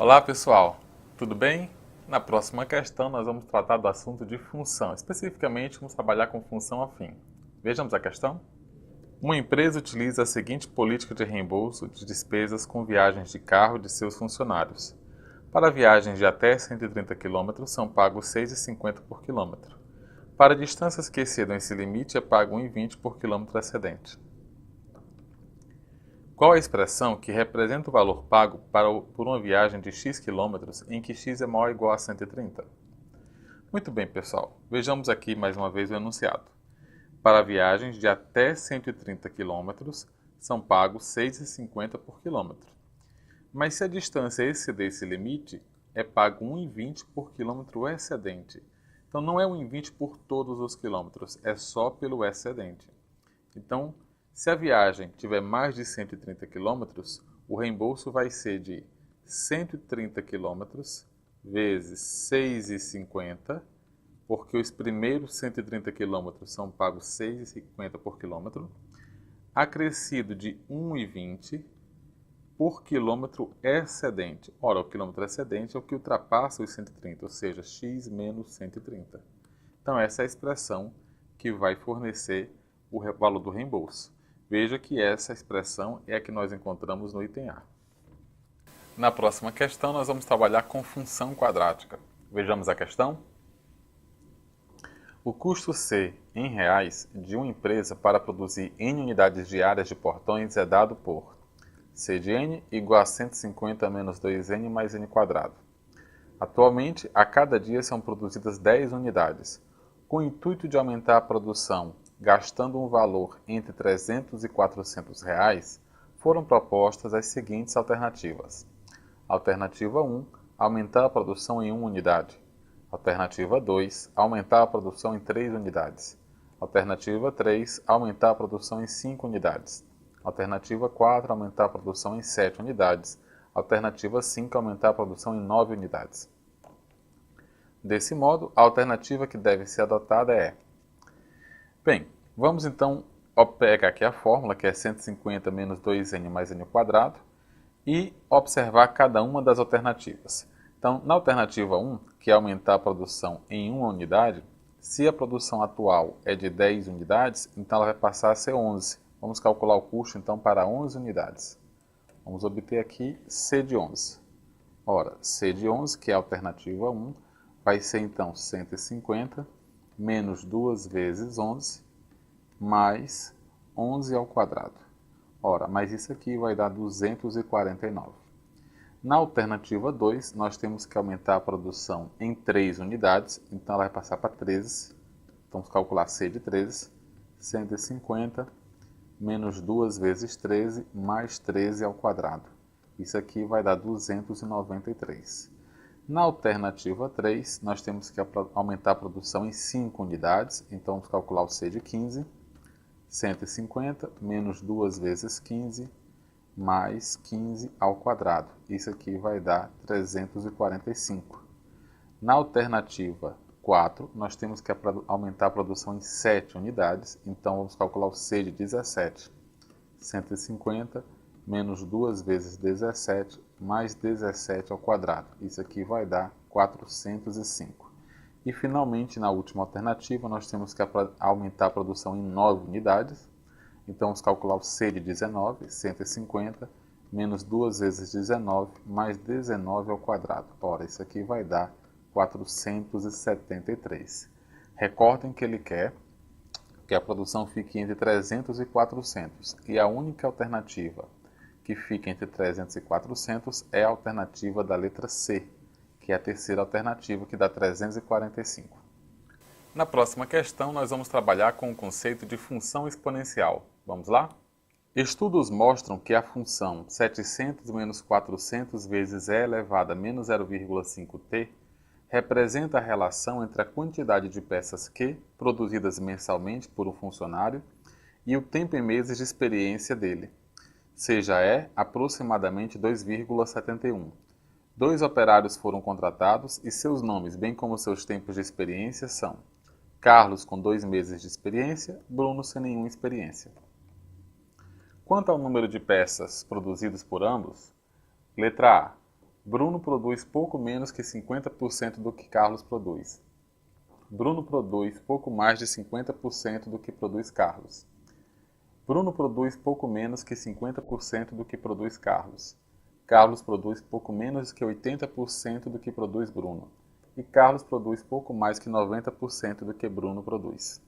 Olá pessoal, tudo bem? Na próxima questão nós vamos tratar do assunto de função, especificamente vamos trabalhar com função afim. Vejamos a questão. Uma empresa utiliza a seguinte política de reembolso de despesas com viagens de carro de seus funcionários. Para viagens de até 130 km são pagos R$ 6,50 por quilômetro. Para distâncias que excedam esse limite é pago R$ 1,20 por quilômetro excedente. Qual a expressão que representa o valor pago por uma viagem de x quilômetros em que x é maior ou igual a 130? Muito bem, pessoal. Vejamos aqui mais uma vez o enunciado. Para viagens de até 130 km, são pagos R$ 6,50 por quilômetro. Mas se a distância exceder esse limite, é pago R$ 1,20 por quilômetro excedente. Então não é R$ 1,20 por todos os quilômetros, é só pelo excedente. Então, se a viagem tiver mais de 130 km, o reembolso vai ser de 130 km vezes 6,50, porque os primeiros 130 km são pagos 6,50 por quilômetro, acrescido de 1,20 por quilômetro excedente. Ora, o quilômetro excedente é o que ultrapassa os 130, ou seja, x menos 130. Então, essa é a expressão que vai fornecer o valor do reembolso. Veja que essa expressão é a que nós encontramos no item A. Na próxima questão, nós vamos trabalhar com função quadrática. Vejamos a questão. O custo C, em reais, de uma empresa para produzir N unidades diárias de portões é dado por C de N igual a 150 menos 2N mais N quadrado. Atualmente, a cada dia são produzidas 10 unidades. Com o intuito de aumentar a produção gastando um valor entre 300 e 400 reais, foram propostas as seguintes alternativas. Alternativa 1, aumentar a produção em 1 unidade. Alternativa 2, aumentar a produção em 3 unidades. Alternativa 3, aumentar a produção em 5 unidades. Alternativa 4, aumentar a produção em 7 unidades. Alternativa 5, aumentar a produção em 9 unidades. Desse modo, a alternativa que deve ser adotada é: bem, vamos então pegar aqui a fórmula, que é 150 menos 2n mais n quadrado, e observar cada uma das alternativas. Então, na alternativa 1, que é aumentar a produção em 1 unidade, se a produção atual é de 10 unidades, então ela vai passar a ser 11. Vamos calcular o custo, então, para 11 unidades. Vamos obter aqui C de 11. Ora, C de 11, que é a alternativa 1, vai ser, então, 150 menos 2 vezes 11, mais 11 ao quadrado. Ora, mas isso aqui vai dar 249. Na alternativa 2, nós temos que aumentar a produção em 3 unidades, então ela vai passar para 13. Vamos calcular C de 13, 150 menos 2 vezes 13, mais 13 ao quadrado. Isso aqui vai dar 293. Na alternativa 3, nós temos que aumentar a produção em 5 unidades, então vamos calcular o C de 15, 150 menos 2 vezes 15, mais 15 ao quadrado. Isso aqui vai dar 345. Na alternativa 4, nós temos que aumentar a produção em 7 unidades, então vamos calcular o C de 17, 150 menos 2 vezes 17, mais 17 ao quadrado. Isso aqui vai dar 405. E, finalmente, na última alternativa, nós temos que aumentar a produção em 9 unidades. Então, vamos calcular o C de 19, 150, menos 2 vezes 19, mais 19 ao quadrado. Ora, isso aqui vai dar 473. Recordem que ele quer que a produção fique entre 300 e 400. E a única alternativa que fica entre 300 e 400 é a alternativa da letra C, que é a terceira alternativa, que dá 345. Na próxima questão, nós vamos trabalhar com o conceito de função exponencial. Vamos lá? Estudos mostram que a função 700 menos 400 vezes e elevado a menos 0,5t representa a relação entre a quantidade de peças Q produzidas mensalmente por um funcionário e o tempo em meses de experiência dele, seja E aproximadamente 2,71. 2 operários foram contratados e seus nomes, bem como seus tempos de experiência, são Carlos com 2 meses de experiência, Bruno sem nenhuma experiência. Quanto ao número de peças produzidas por ambos, letra A, Bruno produz pouco menos que 50% do que Carlos produz. Bruno produz pouco mais de 50% do que produz Carlos. Bruno produz pouco menos que 50% do que produz Carlos. Carlos produz pouco menos que 80% do que produz Bruno. E Carlos produz pouco mais que 90% do que Bruno produz.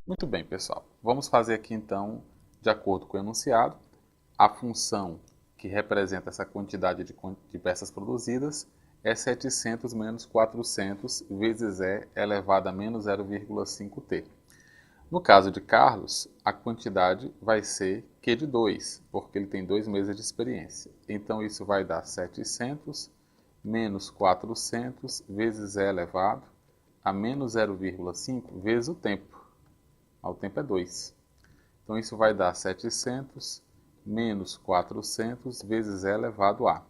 Muito bem, pessoal. Vamos fazer aqui, então, de acordo com o enunciado, a função que representa essa quantidade de peças produzidas é 700 menos 400 vezes E elevado a menos 0,5T. No caso de Carlos, a quantidade vai ser Q de 2, porque ele tem 2 meses de experiência. Então, isso vai dar 700 menos 400 vezes E elevado a menos 0,5 vezes o tempo. O tempo é 2. Então, isso vai dar 700 menos 400 vezes E elevado a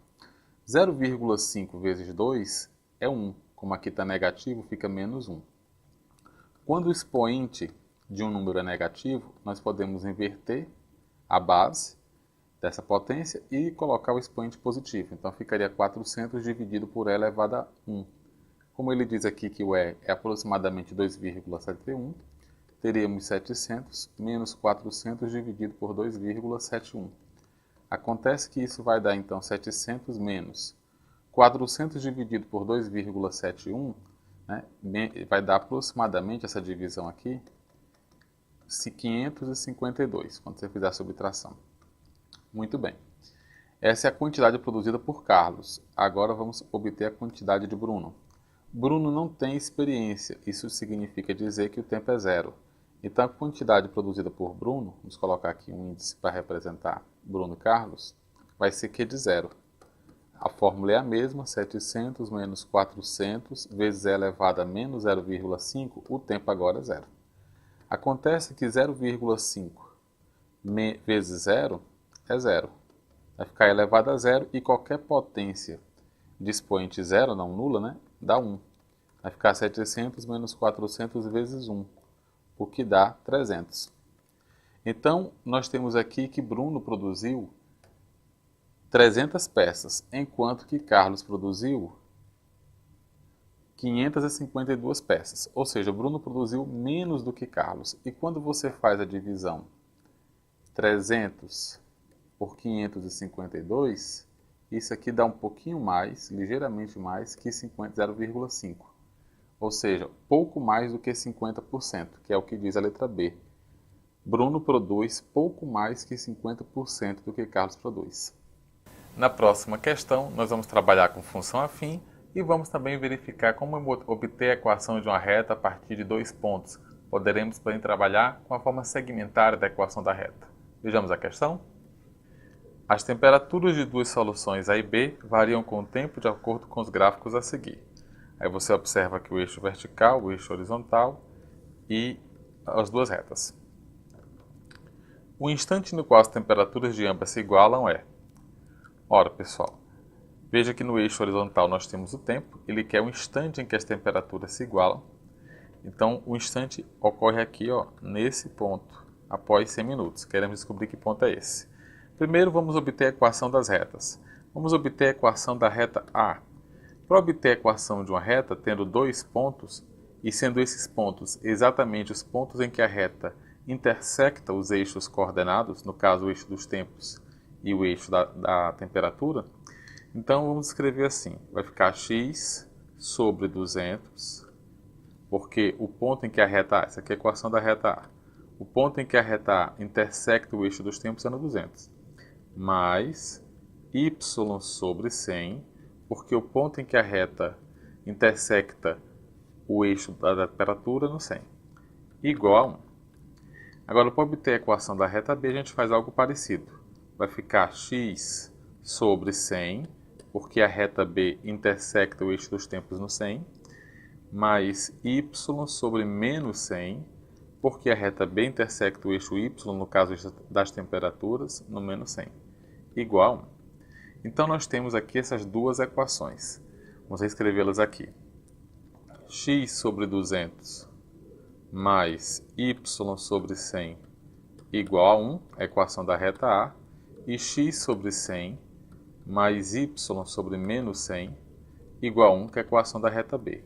0,5 vezes 2 é 1. Como aqui está negativo, fica menos 1. Quando o expoente de um número é negativo, nós podemos inverter a base dessa potência e colocar o expoente positivo. Então, ficaria 400 dividido por E elevado a 1. Como ele diz aqui que o E é aproximadamente 2,71, teríamos 700 menos 400 dividido por 2,71. Acontece que isso vai dar, então, 700 menos 400 dividido por 2,71, né, vai dar aproximadamente, essa divisão aqui, 552, quando você fizer a subtração. Muito bem. Essa é a quantidade produzida por Carlos. Agora vamos obter a quantidade de Bruno. Bruno não tem experiência, isso significa dizer que o tempo é 0. Então, a quantidade produzida por Bruno, vamos colocar aqui um índice para representar Bruno e Carlos, vai ser Q de 0. A fórmula é a mesma, 700 menos 400 vezes E elevado a menos 0,5, o tempo agora é 0. Acontece que 0,5 vezes 0 é 0. Vai ficar elevado a 0 e qualquer potência de expoente 0, não nula, né, dá 1. Vai ficar 700 menos 400 vezes 1. O que dá 300. Então, nós temos aqui que Bruno produziu 300 peças, enquanto que Carlos produziu 552 peças. Ou seja, Bruno produziu menos do que Carlos. E quando você faz a divisão 300 por 552, isso aqui dá um pouquinho mais, ligeiramente mais, que 0,5. Ou seja, pouco mais do que 50%, que é o que diz a letra B. Bruno produz pouco mais que 50% do que Carlos produz. Na próxima questão, nós vamos trabalhar com função afim e vamos também verificar como obter a equação de uma reta a partir de 2 pontos. Poderemos também trabalhar com a forma segmentária da equação da reta. Vejamos a questão. As temperaturas de duas soluções A e B variam com o tempo de acordo com os gráficos a seguir. Aí você observa aqui o eixo vertical, o eixo horizontal e as duas retas. O instante no qual as temperaturas de ambas se igualam é... Ora, pessoal, veja que no eixo horizontal nós temos o tempo, ele quer o instante em que as temperaturas se igualam. Então, o instante ocorre aqui, ó, nesse ponto, após 100 minutos. Queremos descobrir que ponto é esse. Primeiro, vamos obter a equação das retas. Vamos obter a equação da reta A. Para obter a equação de uma reta, tendo 2 pontos, e sendo esses pontos exatamente os pontos em que a reta intersecta os eixos coordenados, no caso o eixo dos tempos e o eixo da temperatura, então vamos escrever assim, vai ficar x sobre 200, porque o ponto em que a reta A, essa aqui é a equação da reta A, o ponto em que a reta A intersecta o eixo dos tempos é no 200, mais y sobre 100, porque o ponto em que a reta intersecta o eixo da temperatura no 100, igual a 1. Agora, para obter a equação da reta B, a gente faz algo parecido. Vai ficar x sobre 100, porque a reta B intersecta o eixo dos tempos no 100, mais y sobre menos 100, porque a reta B intersecta o eixo y, no caso das temperaturas, no menos 100, igual a 1. Então, nós temos aqui essas duas equações. Vamos reescrevê-las aqui. X sobre 200 mais y sobre 100 igual a 1, a equação da reta A, e x sobre 100 mais y sobre menos 100 igual a 1, que é a equação da reta B.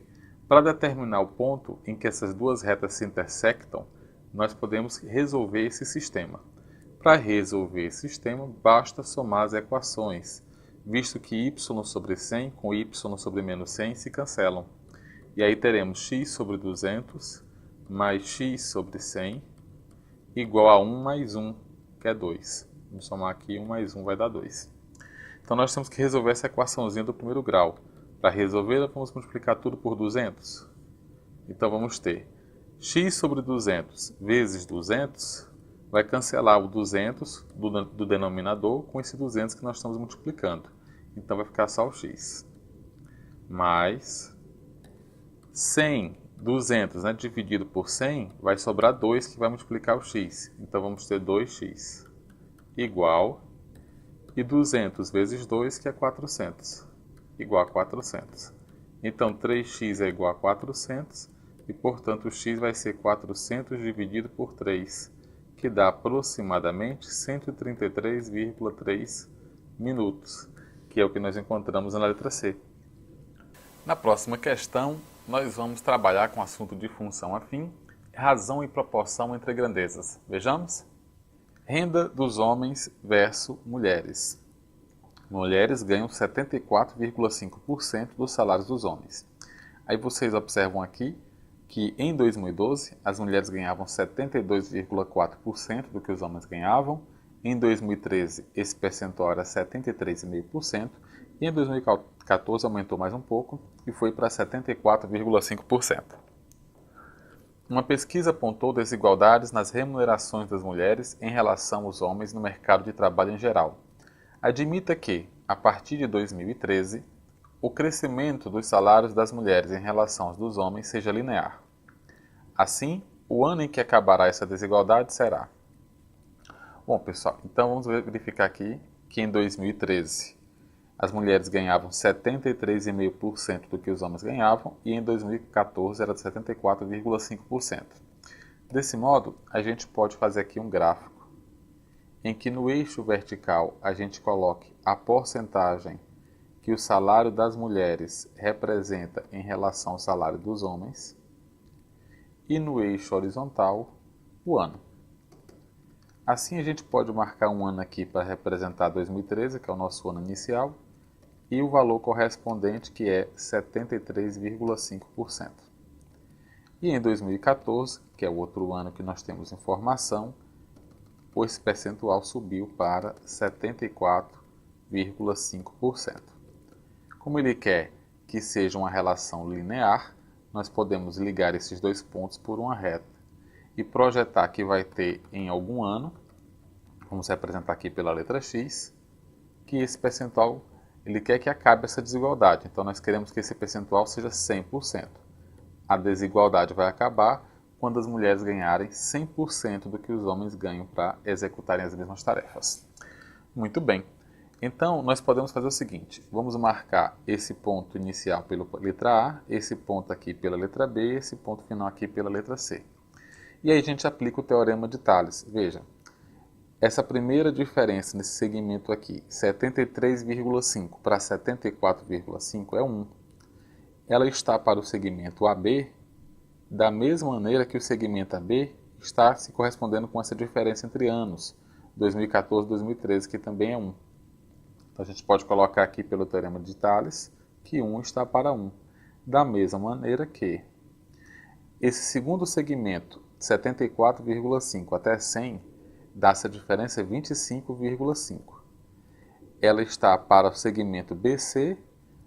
Para determinar o ponto em que essas duas retas se intersectam, nós podemos resolver esse sistema. Para resolver esse sistema, basta somar as equações, visto que y sobre 100 com y sobre menos 100 se cancelam. E aí teremos x sobre 200 mais x sobre 100 igual a 1 mais 1, que é 2. Vamos somar aqui, 1 mais 1 vai dar 2. Então nós temos que resolver essa equaçãozinha do primeiro grau. Para resolver, vamos multiplicar tudo por 200. Então vamos ter x sobre 200 vezes 200 vai cancelar o 200 do denominador com esse 200 que nós estamos multiplicando. Então vai ficar só o x. Mais 100, 200, né, dividido por 100, vai sobrar 2 que vai multiplicar o x. Então vamos ter 2x igual, e 200 vezes 2, que é 400, igual a 400. Então 3x é igual a 400, e portanto o x vai ser 400 dividido por 3, que dá aproximadamente 133,3 minutos, que é o que nós encontramos na letra C. Na próxima questão, nós vamos trabalhar com o assunto de função afim, razão e proporção entre grandezas. Vejamos? Renda dos homens versus mulheres. Mulheres ganham 74,5% dos salários dos homens. Aí vocês observam aqui que em 2012 as mulheres ganhavam 72,4% do que os homens ganhavam. Em 2013 esse percentual era 73,5%. E em 2014 aumentou mais um pouco e foi para 74,5%. Uma pesquisa apontou desigualdades nas remunerações das mulheres em relação aos homens no mercado de trabalho em geral. Admita que, a partir de 2013, o crescimento dos salários das mulheres em relação aos dos homens seja linear. Assim, o ano em que acabará essa desigualdade será. Bom, pessoal, então vamos verificar aqui que em 2013 as mulheres ganhavam 73,5% do que os homens ganhavam e em 2014 era de 74,5%. Desse modo, a gente pode fazer aqui um gráfico em que no eixo vertical a gente coloque a porcentagem que o salário das mulheres representa em relação ao salário dos homens e no eixo horizontal o ano. Assim a gente pode marcar um ano aqui para representar 2013, que é o nosso ano inicial, e o valor correspondente, que é 73,5%. E em 2014, que é o outro ano que nós temos informação, esse percentual subiu para 74,5%. Como ele quer que seja uma relação linear, nós podemos ligar esses dois pontos por uma reta e projetar que vai ter em algum ano, vamos representar aqui pela letra X, que esse percentual ele quer que acabe essa desigualdade. Então nós queremos que esse percentual seja 100%. A desigualdade vai acabar quando as mulheres ganharem 100% do que os homens ganham para executarem as mesmas tarefas. Muito bem. Então nós podemos fazer o seguinte, vamos marcar esse ponto inicial pela letra A, esse ponto aqui pela letra B, esse ponto final aqui pela letra C. E aí a gente aplica o teorema de Tales. Veja, essa primeira diferença nesse segmento aqui, 73,5 para 74,5 é 1. Ela está para o segmento AB da mesma maneira que o segmento AB está se correspondendo com essa diferença entre anos, 2014 e 2013, que também é 1. Então a gente pode colocar aqui pelo teorema de Tales que 1 está para 1. Da mesma maneira que esse segundo segmento, 74,5 até 100, dá essa diferença 25,5. Ela está para o segmento BC,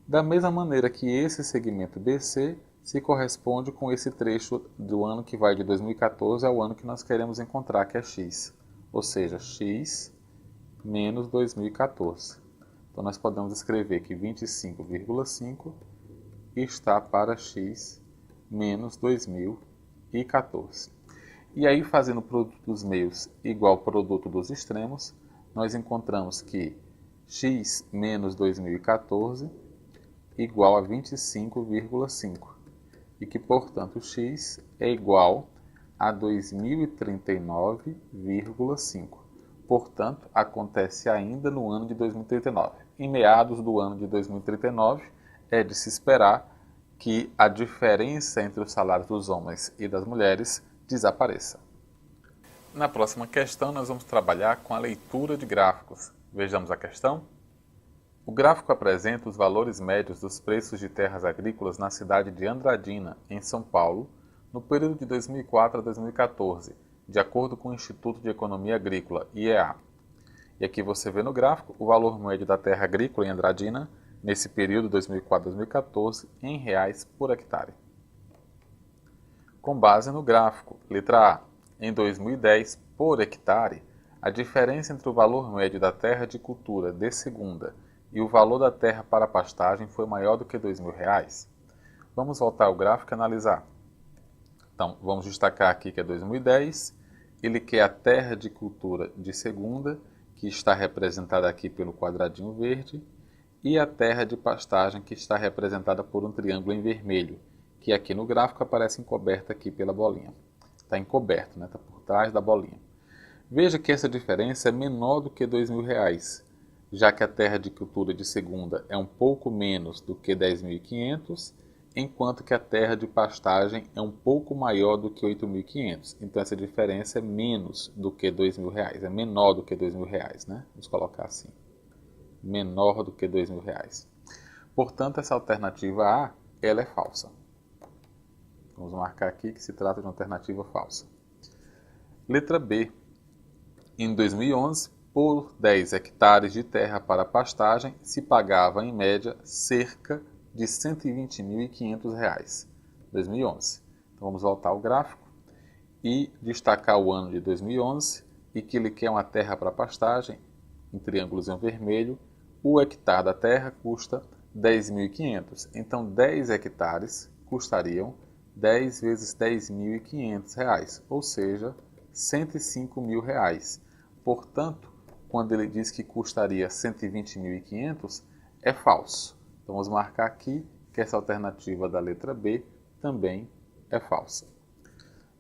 da mesma maneira que esse segmento BC se corresponde com esse trecho do ano que vai de 2014 ao ano que nós queremos encontrar, que é X. Ou seja, X menos 2014. Então nós podemos escrever que 25,5 está para X menos 2014. E aí, fazendo o produto dos meios igual ao produto dos extremos, nós encontramos que x menos 2014 igual a 25,5. E que, portanto, x é igual a 2039,5. Portanto, acontece ainda no ano de 2039. em meados do ano de 2039, é de se esperar que a diferença entre os salários dos homens e das mulheres desapareça. Na próxima questão, nós vamos trabalhar com a leitura de gráficos. Vejamos a questão. O gráfico apresenta os valores médios dos preços de terras agrícolas na cidade de Andradina, em São Paulo, no período de 2004 a 2014, de acordo com o Instituto de Economia Agrícola, IEA. E aqui você vê no gráfico o valor médio da terra agrícola em Andradina, nesse período 2004 a 2014, em reais por hectare. Com base no gráfico, letra A, em 2010, por hectare, a diferença entre o valor médio da terra de cultura de segunda e o valor da terra para pastagem foi maior do que R$ 2.000. Vamos voltar ao gráfico e analisar. Então, vamos destacar aqui que é 2010, ele quer a terra de cultura de segunda, que está representada aqui pelo quadradinho verde, e a terra de pastagem, que está representada por um triângulo em vermelho, que aqui no gráfico aparece encoberta aqui pela bolinha. Está encoberto, né? Está por trás da bolinha. Veja que essa diferença é menor do que R$ 2.000, já que a terra de cultura de segunda é um pouco menos do que 10.500, enquanto que a terra de pastagem é um pouco maior do que 8.500. Então essa diferença é menos do que R$ 2.000, é menor do que R$ 2.000, né? Vamos colocar assim, menor do que R$ 2.000. Portanto, essa alternativa A, ela é falsa. Vamos marcar aqui que se trata de uma alternativa falsa. Letra B. Em 2011, por 10 hectares de terra para pastagem, se pagava, em média, cerca de R$ 120.500. 2011. Então vamos voltar ao gráfico e destacar o ano de 2011 e que ele quer uma terra para pastagem, em triângulos em vermelho. O hectare da terra custa R$ 10.500. Então 10 hectares custariam 10 vezes R$ 10.500, ou seja, R$ 105.000. Portanto, quando ele diz que custaria 120.500, é falso. Então vamos marcar aqui que essa alternativa da letra B também é falsa.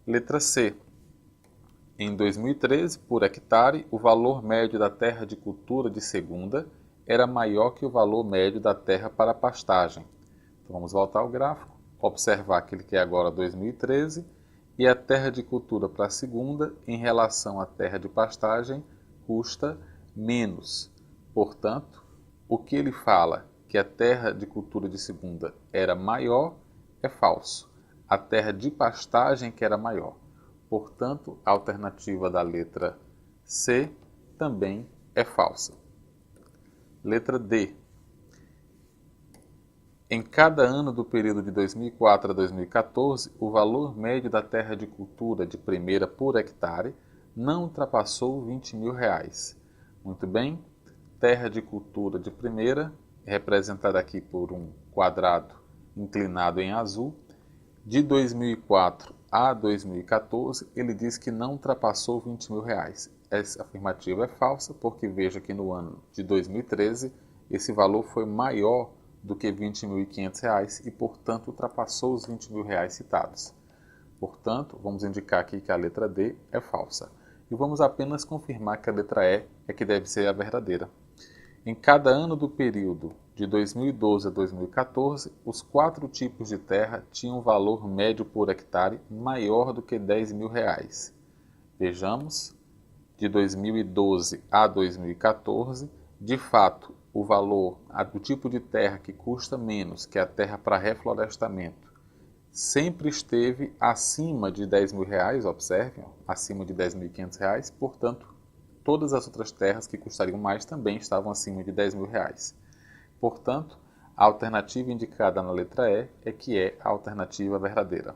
Letra C. Em 2013, por hectare, o valor médio da terra de cultura de segunda era maior que o valor médio da terra para pastagem. Então vamos voltar ao gráfico, observar que ele quer agora 2013 e a terra de cultura para segunda em relação à terra de pastagem custa menos. Portanto, o que ele fala que a terra de cultura de segunda era maior é falso. A terra de pastagem que era maior. Portanto, a alternativa da letra C também é falsa. Letra D. Em cada ano do período de 2004 a 2014, o valor médio da terra de cultura de primeira por hectare não ultrapassou R$ 20.000. Muito bem, terra de cultura de primeira, representada aqui por um quadrado inclinado em azul. De 2004 a 2014, ele diz que não ultrapassou R$ 20.000. Essa afirmativa é falsa, porque veja que no ano de 2013, esse valor foi maior do que R$ 20.500 e, portanto, ultrapassou os R$ 20.000 citados. Portanto, vamos indicar aqui que a letra D é falsa. E vamos apenas confirmar que a letra E é que deve ser a verdadeira. Em cada ano do período de 2012 a 2014, os 4 tipos de terra tinham um valor médio por hectare maior do que R$ 10.000. Vejamos, de 2012 a 2014, de fato, o valor do tipo de terra que custa menos, que é a terra para reflorestamento, sempre esteve acima de R$ 10.000, observem, acima de R$ 10.500, portanto, todas as outras terras que custariam mais também estavam acima de R$ 10.000. Portanto, a alternativa indicada na letra E é que é a alternativa verdadeira.